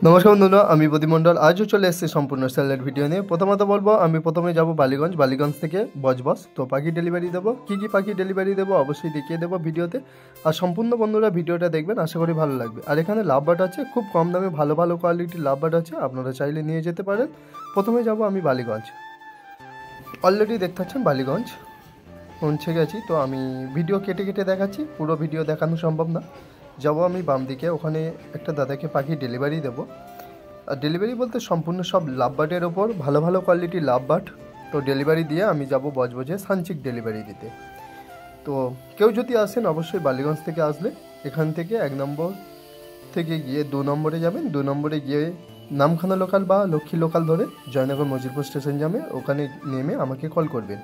नमस्कार बंधुरा आमी प्रतिमंडल आजও चले एসেছি सम्पूर्ण सेलेक्ट भिडियो নিয়ে। প্রথমত বলবো আমি প্রথমে যাব বালিগঞ্জ থেকে বজবস। তো পাখি ডেলিভারি দেব, কি পাখি ডেলিভারি দেব অবশ্যই দেখিয়ে দেব ভিডিওতে। আর সম্পূর্ণ বন্ধুরা ভিডিওটা দেখবেন, আশা করি ভালো লাগবে। আর এখানে লাভ বার্ড আছে, খুব কম দামে ভালো ভালো কোয়ালিটির লাভ বার্ড আছে, আপনারা চাইলে নিয়ে যেতে পারেন। প্রথমে যাব আমি বালিগঞ্জ। অলরেডি দেখতে পাচ্ছেন বালিগঞ্জ পৌঁছে গেছি। তো আমি ভিডিও কেটে কেটে দেখাচ্ছি, পুরো ভিডিও দেখানো সম্ভব না। যাব আমি বাম দিকে, ওখানে একটা দাদাকে পাখি ডেলিভারি দেবো। আর ডেলিভারি বলতে সম্পূর্ণ সব লাভ বার্ডের ওপর, ভালো ভালো কোয়ালিটির লাভ বার্ড। তো ডেলিভারি দিয়ে আমি যাব বজবজে সানচিক ডেলিভারি দিতে। তো কেউ যদি আসেন অবশ্যই বালিগঞ্জ থেকে আসলে এখান থেকে 1 নম্বর থেকে গিয়ে 2 নম্বরে যাবেন। 2 নম্বরে গিয়ে নামখানা লোকাল বা লক্ষ্মী লোকাল ধরে জয়নগর মজিরপুর স্টেশন যাবে, ওখানে নেমে আমাকে কল করবেন।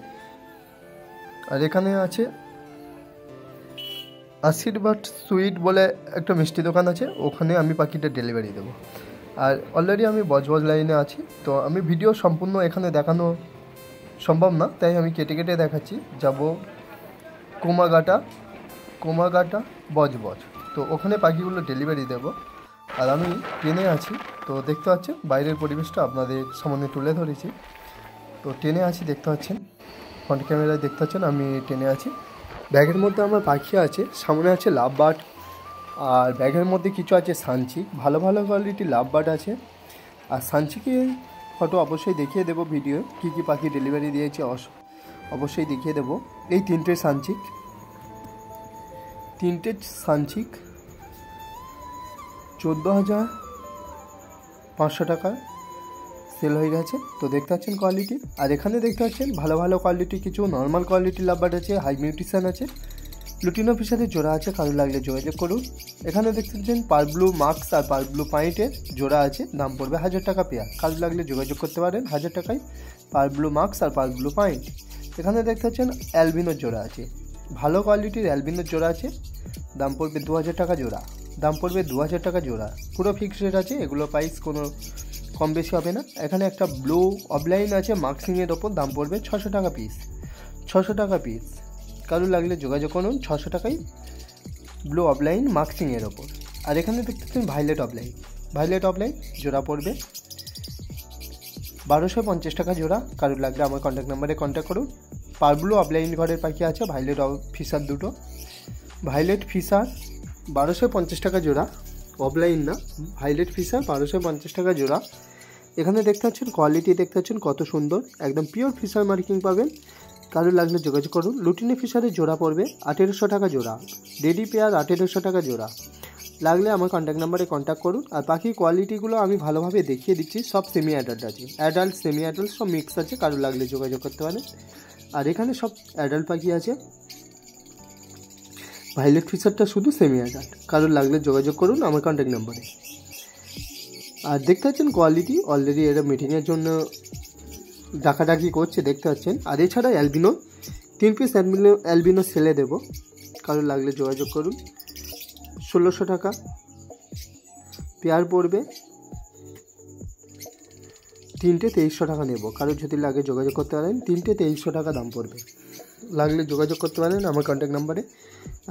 আর এখানে আছে আশীর্বাদ সুইট বলে একটা মিষ্টি দোকান আছে, ওখানে আমি পাখিটা ডেলিভারি দেবো। আর অলরেডি আমি বজবজ লাইনে আছি, তো আমি ভিডিও সম্পূর্ণ এখানে দেখানো সম্ভব না, তাই আমি কেটে কেটে দেখাচ্ছি। যাব কোমাগাটা বজবজ, তো ওখানে পাখিগুলো ডেলিভারি দেব। আর আমি ট্রেনে আছি, তো দেখতে পাচ্ছেন বাইরের পরিবেশটা আপনাদের সামনে তুলে ধরেছি। তো ট্রেনে আছি, দেখতে পাচ্ছেন ফ্রন্ট ক্যামেরায় দেখতে পাচ্ছেন আমি ট্রেনে আছি। ব্যাগের মধ্যে আমার পাখি আছে, সামনে আছে লাভ বার্ড, আর ব্যাগের মধ্যে কিছু আছে সানচিক, ভালো ভালো কোয়ালিটির লাভ বার্ড আছে। আর সানচিকের ফটো অবশ্যই দেখিয়ে দেবো ভিডিও, কী পাখি ডেলিভারি দিয়েছে অবশ্যই দেখিয়ে দেবো। এই তিনটে সানচিক 14,500 টাকা সেল হয়ে গেছে। তো দেখতে পাচ্ছেন কোয়ালিটি। আর এখানে দেখতে পাচ্ছেন ভালো ভালো কোয়ালিটি কিছু নর্মাল কোয়ালিটির লাভ বার্ড আছে, হাই মিউটিশন আছে, লুটিনো ফিশারের জোড়া আছে, কারো লাগলে যোগাযোগ করুন। এখানে দেখতে পাচ্ছেন পার ব্লু মার্কস আর পার ব্লু পয়েন্টের জোড়া আছে, দাম পড়বে 1000 টাকা পেয়ার, কারো লাগলে যোগাযোগ করতে পারেন 1000 টাকায় পার ব্লু মার্কস আর পার ব্লু পয়েন্ট। এখানে দেখতে পাচ্ছেন অ্যালবিনোর জোড়া আছে, ভালো কোয়ালিটির অ্যালবিনোর জোড়া আছে, দাম পড়বে 2000 টাকা জোড়া, পুরো ফিক্সড রেট আছে, এগুলো প্রাইস কোনো কম বেশি হবে না। এখানে একটা ব্লু অফলাইন আছে মার্কসিংয়ের ওপর, দাম পড়বে 600 টাকা পিস, কারো লাগলে যোগাযোগ করুন 600 টাকায় ব্লু অফলাইন মার্কসিংয়ের ওপর। আর এখানে দেখতে পাচ্ছেন ভাইলেট অফলাইন জোড়া পড়বে 1250 টাকা জোড়া, কারো লাগলে আমার কন্ট্যাক্ট নাম্বারে কন্ট্যাক্ট করুন। পার ব্লু অফলাইন ঘরের পাখি আছে, ভাইলেট ফিশার দুটো, ভাইলেট ফিশার 1250 টাকা জোড়া, অফলাইন না, ভাইলেট ফিশার 1250 টাকা জোড়া। এখানে দেখতে পাচ্ছেন কোয়ালিটি, দেখতে পাচ্ছেন কত সুন্দর, একদম পিওর ফিশার মার্কিং পাবেন, কারো লাগলে যোগাযোগ করুন। লুটিনো ফিশারের জোড়া পড়বে 1800 টাকা জোড়া, রেডি পেয়ার 1800 টাকা জোড়া, লাগলে আমার কন্ট্যাক্ট নাম্বারে কন্ট্যাক্ট করুন। আর পাখির কোয়ালিটিগুলো আমি ভালোভাবে দেখিয়ে দিচ্ছি, সব সেমি অ্যাডাল্ট আছে, অ্যাডাল্ট সেমি অ্যাডাল্ট সব মিক্স আছে, কারো লাগলে যোগাযোগ করতে পারেন। আর এখানে সব অ্যাডাল্ট পাখি আছে, ভাইলেট ফিশারটা শুধু সেমি অ্যাডাল্ট, কারোর লাগলে যোগাযোগ করুন আমার কন্ট্যাক্ট নাম্বারে। আর দেখতে পাচ্ছেন কোয়ালিটি, অলরেডি এরা মিটিংয়ের জন্য ডাকাডাকি করছে, দেখতে পাচ্ছেন। আর এছাড়া অ্যালবিনো 3 পিস অ্যালবিনো সেলে দেবো, কারোর লাগলে যোগাযোগ করুন। 1600 টাকা পেয়ার পড়বে, 3টে 2300 টাকা নেব, কারোর যদি লাগে যোগাযোগ করতে পারেন, 3টে 2300 টাকা দাম পড়বে, লাগলে যোগাযোগ করতে পারেন আমার কন্ট্যাক্ট নাম্বারে।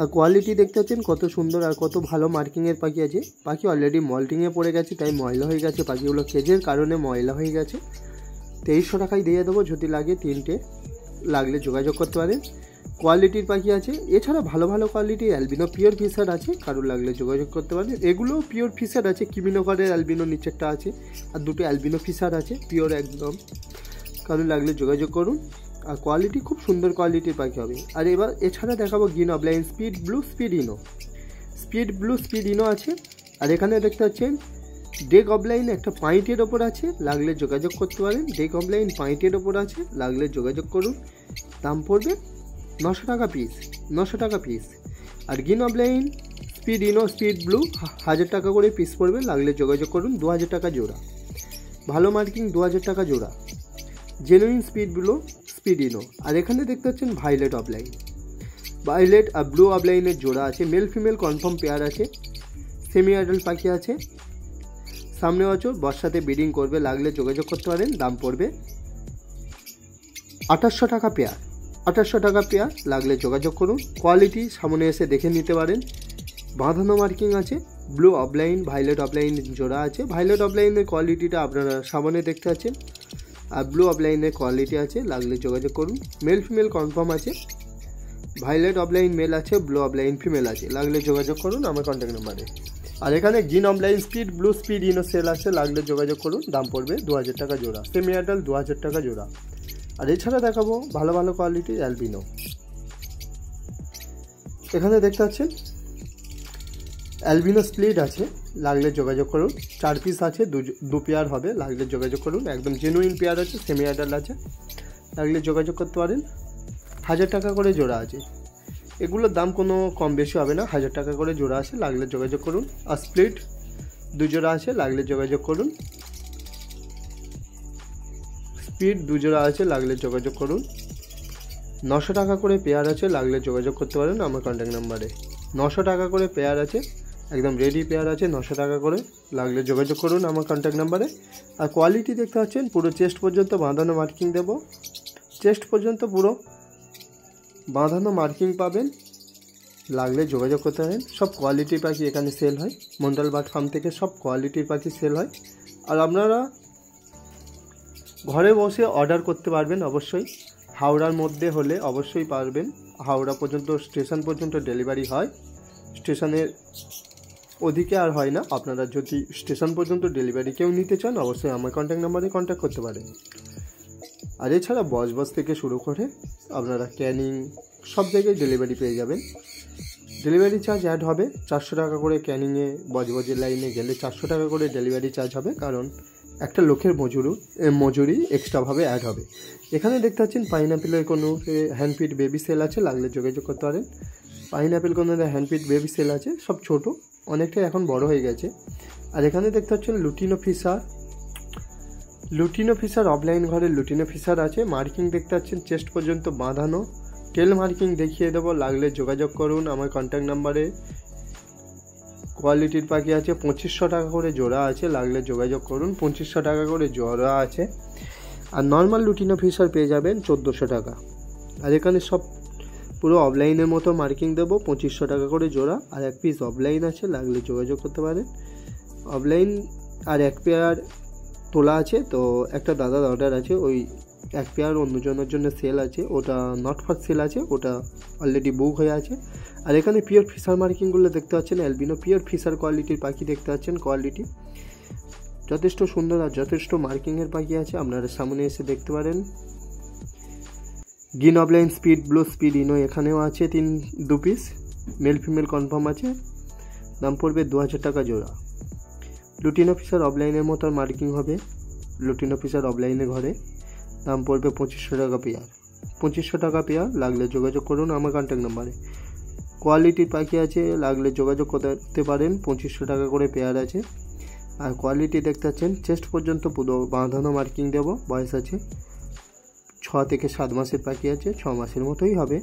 আর কোয়ালিটি দেখতে পাচ্ছেন কত সুন্দর আর কত ভালো মার্কিংয়ের পাখি আছে। পাখি অলরেডি মল্টিংয়ে পড়ে গেছে, তাই ময়লা হয়ে গেছে, পাখিগুলো কেজের কারণে ময়লা হয়ে গেছে। 2300 টাকায় দিয়ে দেবো, যদি লাগে 3টে, লাগলে যোগাযোগ করতে পারেন। কোয়ালিটির পাখি আছে, এছাড়া ভালো ভালো কোয়ালিটির অ্যালবিনো পিওর ফিশার আছে, কারোর লাগলে যোগাযোগ করতে পারেন। এগুলোও পিওর ফিশার আছে, কিমিনোকারের অ্যালবিনো নিচেরটা আছে, আর 2টো অ্যালবিনো ফিশার আছে পিওর একদম, কারোর লাগলে যোগাযোগ করুন। আর কোয়ালিটি খুব সুন্দর কোয়ালিটির পাখি হবে। আর এবার এছাড়া দেখাবো green offline speed blue speed ইনো আছে। আর এখানে দেখতে পাচ্ছেন ডেক অফলাইন একটা পয়েন্টের ওপর আছে, লাগলে যোগাযোগ করতে পারেন, ডেক অফলাইন পয়েন্টের ওপর আছে, লাগলে যোগাযোগ করুন, দাম পড়বে 900 টাকা পিস। আর green offline split ino split blue 1000 টাকা করে পিস পড়বে, লাগলে যোগাযোগ করুন, 2000 টাকা জোড়া, ভালো মার্কিং 2000 টাকা জোড়া, genuine split blue speed ino. আর এখানে দেখতে পাচ্ছেন ভাইলেট আর ব্লু অফলাইনের জোড়া আছে, মেল ফিমেল কনফার্ম পেয়ার আছে, সেমি অ্যাডাল্ট পাখি আছে, সামনে বছর বর্ষাতে ব্রিডিং করবে, লাগলে যোগাযোগ করতে পারেন, দাম পড়বে 2800 টাকা পেয়ার, লাগলে যোগাযোগ করুন। কোয়ালিটি সামনে এসে দেখে নিতে পারেন, বাঁধানো মার্কিং আছে, ব্লু অফলাইন ভাইলেট অফলাইন জোড়া আছে। ভাইলেট অফলাইনের কোয়ালিটিটা আপনারা সামনে দেখতে পাচ্ছেন, আর ব্লু অফলাইনের কোয়ালিটি আছে, লাগলে যোগাযোগ করুন। মেল ফিমেল কনফার্ম আছে, ভাইলেট অফলাইন মেল আছে, ব্লু অফলাইন ফিমেল আছে, লাগলে যোগাযোগ করুন আমার কন্ট্যাক্ট নাম্বারে। আর এখানে green offline speed blue speed ino সেল আছে, লাগলে যোগাযোগ করুন। দাম পড়বে 2000 টাকা জোড়া, সেমি অ্যাডাল্ট 2000 টাকা জোড়া। আর এছাড়া দেখাবো ভালো ভালো কোয়ালিটির অ্যালবিনো। এখানে দেখতে পাচ্ছেন অ্যালবিনো স্প্লিট আছে, লাগলে যোগাযোগ করুন। 4 পিস আছে, দু পেয়ার হবে, লাগলে যোগাযোগ করুন। একদম জেনুইন পেয়ার আছে, সেমি অ্যাডাল্ট আছে, লাগলে যোগাযোগ করতে পারেন। 1000 টাকা করে জোড়া আছে, এগুলোর দাম কোনো কম বেশি হবে না, 1000 টাকা করে জোড়া আছে, লাগলে যোগাযোগ করুন। আর স্প্লিট 2 জোড়া আছে, লাগলে যোগাযোগ করুন। স্পিড 2 জোড়া আছে, লাগলে যোগাযোগ করুন। 900 টাকা করে পেয়ার আছে, লাগলে যোগাযোগ করতে পারেন আমার কন্ট্যাক্ট নাম্বারে। 900 টাকা করে পেয়ার আছে, একদম রেডি পেয়ার আছে, 900 টাকা করে, লাগলে যোগাযোগ করুন আমার কন্ট্যাক্ট নাম্বারে। আর কোয়ালিটি দেখতে পাচ্ছেন পুরো চেস্ট পর্যন্ত বাঁধানো মার্কিং দেব, চেস্ট পর্যন্ত পুরো বাঁধানো মার্কিং পাবেন, লাগলে যোগাযোগ করতে পারেন। সব কোয়ালিটির পাখি এখানে সেল হয়, মন্ডল বার্ড ফার্ম থেকে সব কোয়ালিটির পাখি সেল হয়। আর আপনারা ঘরে বসে অর্ডার করতে পারবেন, অবশ্যই হাওড়ার মধ্যে হলে অবশ্যই পারবেন। হাওড়া পর্যন্ত স্টেশন পর্যন্ত ডেলিভারি হয়, স্টেশনের ওদিকে আর হয় না। আপনারা যদি স্টেশন পর্যন্ত ডেলিভারি কেউ নিতে চান, অবশ্যই আমার কন্ট্যাক্ট নাম্বারে কন্ট্যাক্ট করতে পারেন। আর এছাড়া বজবজ থেকে শুরু করে আপনারা ক্যানিং সব জায়গায় ডেলিভারি পেয়ে যাবেন। ডেলিভারি চার্জ অ্যাড হবে 400 টাকা করে, ক্যানিংয়ে বজবজের লাইনে গেলে 400 টাকা করে ডেলিভারি চার্জ হবে, কারণ একটা লোকের মজুরি এক্সট্রাভাবে অ্যাড হবে। এখানে দেখতে পাচ্ছেন পাইনঅ্যাপেলের কোনো হ্যান্ডপিট বেবি সেল আছে, লাগলে যোগাযোগ করতে পারেন। পাইনঅ্যাপেল কোনো হ্যান্ডপিট বেবি সেল আছে, সব ছোট, অনেকটাই এখন বড় হয়ে গেছে। আর এখানে দেখতে পাচ্ছেন লুটিনো ফিশার অফলাইন ঘরে লুটিনো ফিশার আছে, মার্কিং দেখতে পাচ্ছেন চেস্ট পর্যন্ত বাঁধানো, টেল মার্কিং দেখিয়ে দেবো, লাগলে যোগাযোগ করুন আমার কন্ট্যাক্ট নাম্বারে। কোয়ালিটির পাখি আছে, 2500 টাকা করে জোড়া আছে, লাগলে যোগাযোগ করুন। 2500 টাকা করে জোড়া আছে। আর নর্মাল লুটিনো ফিশার পেয়ে যাবেন 1400 টাকা। আর এখানে সব পুরো অফলাইনের মতো মার্কিং দেবো, 2500 টাকা করে জোড়া। আর 1 পিস অফলাইন আছে, লাগলে যোগাযোগ করতে পারেন। অফলাইন আর 1 পেয়ার তোলা আছে, তো একটা দাদার অর্ডার আছে, ওই 1 পেয়ার অন্যজনের জন্য সেল আছে, ওটা নট ফর সেল আছে, ওটা অলরেডি বুক হয়ে আছে। আর এখানে পিওর ফিশার মার্কিংগুলো দেখতে পাচ্ছেন, অ্যালবিনো পিওর ফিশার কোয়ালিটির পাখি দেখতে পাচ্ছেন, কোয়ালিটি যথেষ্ট সুন্দর আর যথেষ্ট মার্কিংয়ের পাখি আছে, আপনারা সামনে এসে দেখতে পারেন। Green offline speed blue speed ইনো এখানেও আছে 2 পিস, মেল ফিমেল কনফার্ম আছে, দাম পড়বে 2000 টাকা জোড়া। লুটিনো ফিশার অফলাইনের মতো মার্কিং হবে, লুটিনো ফিশার অফলাইনে ঘরে, দাম পড়বে 2500 টাকা পেয়ার। 2500 টাকা পেয়ার, লাগলে যোগাযোগ করুন আমার কন্ট্যাক্ট নাম্বারে। কোয়ালিটির পাখি আছে, লাগলে যোগাযোগ করতে পারেন। 2500 টাকা করে পেয়ার আছে। আর কোয়ালিটি দেখতে পাচ্ছেন চেস্ট পর্যন্ত পুরো বাঁধানো মার্কিং দেবো, বয়স আছে 6 থেকে 7 মাসের পাখি আছে, 6 মাসের মতোই হবে।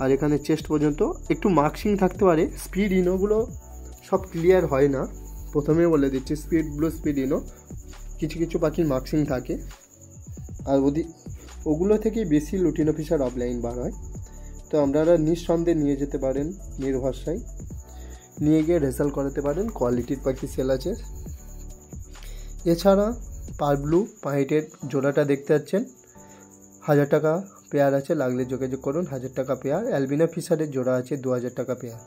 আর এখানে চেস্ট পর্যন্ত একটু মার্কিং থাকতে পারে, স্পিড ইনোগুলো সব ক্লিয়ার হয় না, প্রথমে বলে দিচ্ছি। স্পিড ব্লু স্পিড ইনো কিছু কিছু পাখির মার্কিং থাকে, আর ওগুলো থেকেই বেশি লুটিনো ফিশার অফলাইন বার হয়। তো আপনারা নিঃসন্দেহে নিয়ে যেতে পারেন, নির্ভরসায় নিয়ে গিয়ে রেজাল্ট করাতে পারেন, কোয়ালিটির পাখি সেল আছে। এছাড়া পার ব্লু পাইটের জোড়াটা দেখতে পাচ্ছেন, 1000 টাকা পেয়ার আছে, লাগলে যোগাযোগ করুন। 1000 টাকা পেয়ার। অ্যালবিনো ফিশারের জোড়া আছে 2000 টাকা পেয়ার।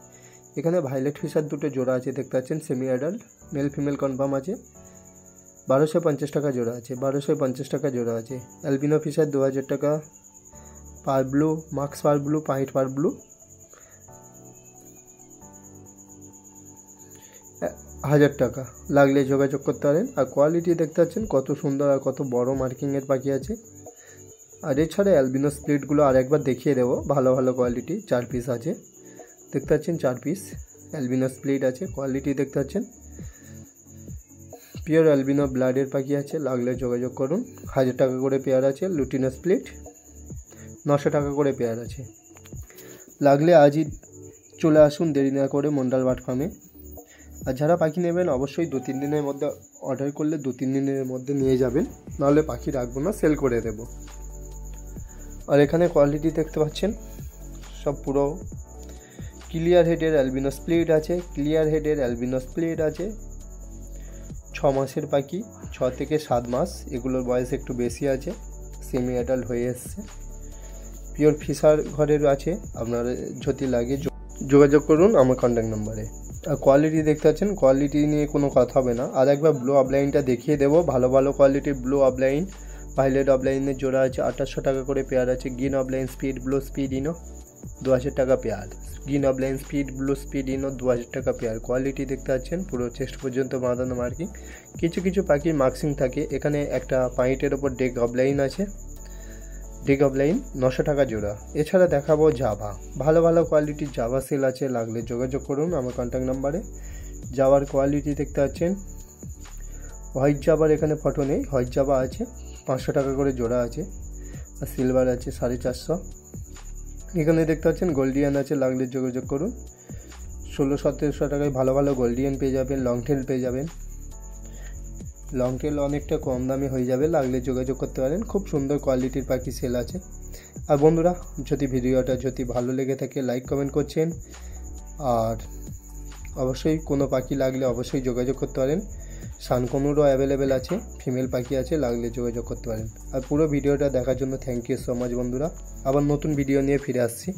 এখানে ভাইলেট ফিশার 2টো জোড়া আছে দেখতে পাচ্ছেন, semi adult, mail female confirm আছে, 1250 টাকা জোড়া আছে, 1250 টাকা জোড়া আছে। অ্যালবিনো ফিশার 2000 টাকা, পার ব্লু মাক্স পার ব্লু পাইট পার ব্লু 1000 টাকা, লাগলে যোগাযোগ করতে পারেন। আর কোয়ালিটি দেখতে পাচ্ছেন কত সুন্দর আর কত বড় মার্কিংয়ের পাখি আছে। আর এছাড়া অ্যালবিনো স্প্লিটগুলো আর একবার দেখিয়ে দেবো, ভালো ভালো কোয়ালিটি 4 পিস আছে দেখতে পাচ্ছেন, 4 পিস অ্যালবিনো স্প্লিট আছে, কোয়ালিটি দেখতে পাচ্ছেন। পিওর অ্যালবিনো ব্লাডের পাখি আছে, লাগলে যোগাযোগ করুন। 1000 টাকা করে পেয়ার আছে। লুটিনো স্প্লিট 900 টাকা করে পেয়ার আছে, লাগলে আজই চলে আসুন, দেরি না করে মন্ডল বার্ড ফার্মে। আর যারা পাখি নেবেন অবশ্যই 2-3 দিনের মধ্যে অর্ডার করলে 2-3 দিনের মধ্যে নিয়ে যাবেন, নাহলে পাখি রাখবো না, সেল করে দেব। আর এখানে কোয়ালিটি দেখতে পাচ্ছেন সব পুরো ক্লিয়ার হেডের অ্যালবিনো স্প্লিট আছে, ক্লিয়ার হেডের অ্যালবিনো স্প্লিট আছে। 6 মাসের পাখি, 6 থেকে 7 মাস, এগুলোর বয়স একটু বেশি আছে, সেমি অ্যাডাল্ট হয়ে এসছে। পিওর ফিশার ঘরের আছে, আপনার যদি লাগে যোগাযোগ করুন আমার কন্ট্যাক্ট নাম্বারে। আর কোয়ালিটি দেখতে পাচ্ছেন, কোয়ালিটি নিয়ে কোনো কথা হবে না। আর একবার ব্লু আপলাইনটা দেখিয়ে দেবো, ভালো ভালো কোয়ালিটির ব্লু আপলাইন। ভাইলেট অফলাইনের জোড়া আছে 2800 টাকা করে পেয়ার আছে। Green offline speed blue speed ইনো 2000 টাকা pair. Green offline speed blue speed ইনো 2000 টাকা পেয়ার। কোয়ালিটি দেখতে পাচ্ছেন, পুরো চেস্ট পর্যন্ত বাঁধানো মার্কিং। কিছু কিছু পাখির মার্কিং থাকে। এখানে একটা পাইটের ওপর ডেক অফলাইন আছে, ডেক অফলাইন 900 টাকা জোড়া। এছাড়া দেখাবো জাভা, ভালো ভালো কোয়ালিটির জাভা সেল আছে, লাগলে যোগাযোগ করুন আমার কন্ট্যাক্ট নাম্বারে। জাভার কোয়ালিটি দেখতে পাচ্ছেন, হোয়াইট জাভার এখানে ফটো নেই, হোয়াইট জাভা আছে 500 টাকা করে জোড়া আছে। আর সিলভার আছে 450। এখানে দেখতে পাচ্ছেন গোল্ডিয়ান আছে, লাগলে যোগাযোগ করুন। 1600-1700 টাকায় ভালো ভালো গোল্ডিয়ান পেয়ে যাবেন, লং টেল পেয়ে যাবেন। লং টেল অনেকটা কম দামে হয়ে যাবে, লাগলে যোগাযোগ করতে পারেন। খুব সুন্দর কোয়ালিটির পাখি সেল আছে। আর বন্ধুরা, যদি ভিডিওটা ভালো লেগে থাকে লাইক কমেন্ট করছেন। আর অবশ্যই কোনো পাখি লাগলে অবশ্যই যোগাযোগ করতে পারেন। সানকনুরও অ্যাভেলেবেল আছে, ফিমেল পাখি আছে, লাগলে যোগাযোগ করতে পারেন। আর পুরো ভিডিওটা দেখার জন্য থ্যাংক ইউ সো মাচ বন্ধুরা। আবার নতুন ভিডিও নিয়ে ফিরে আসছি।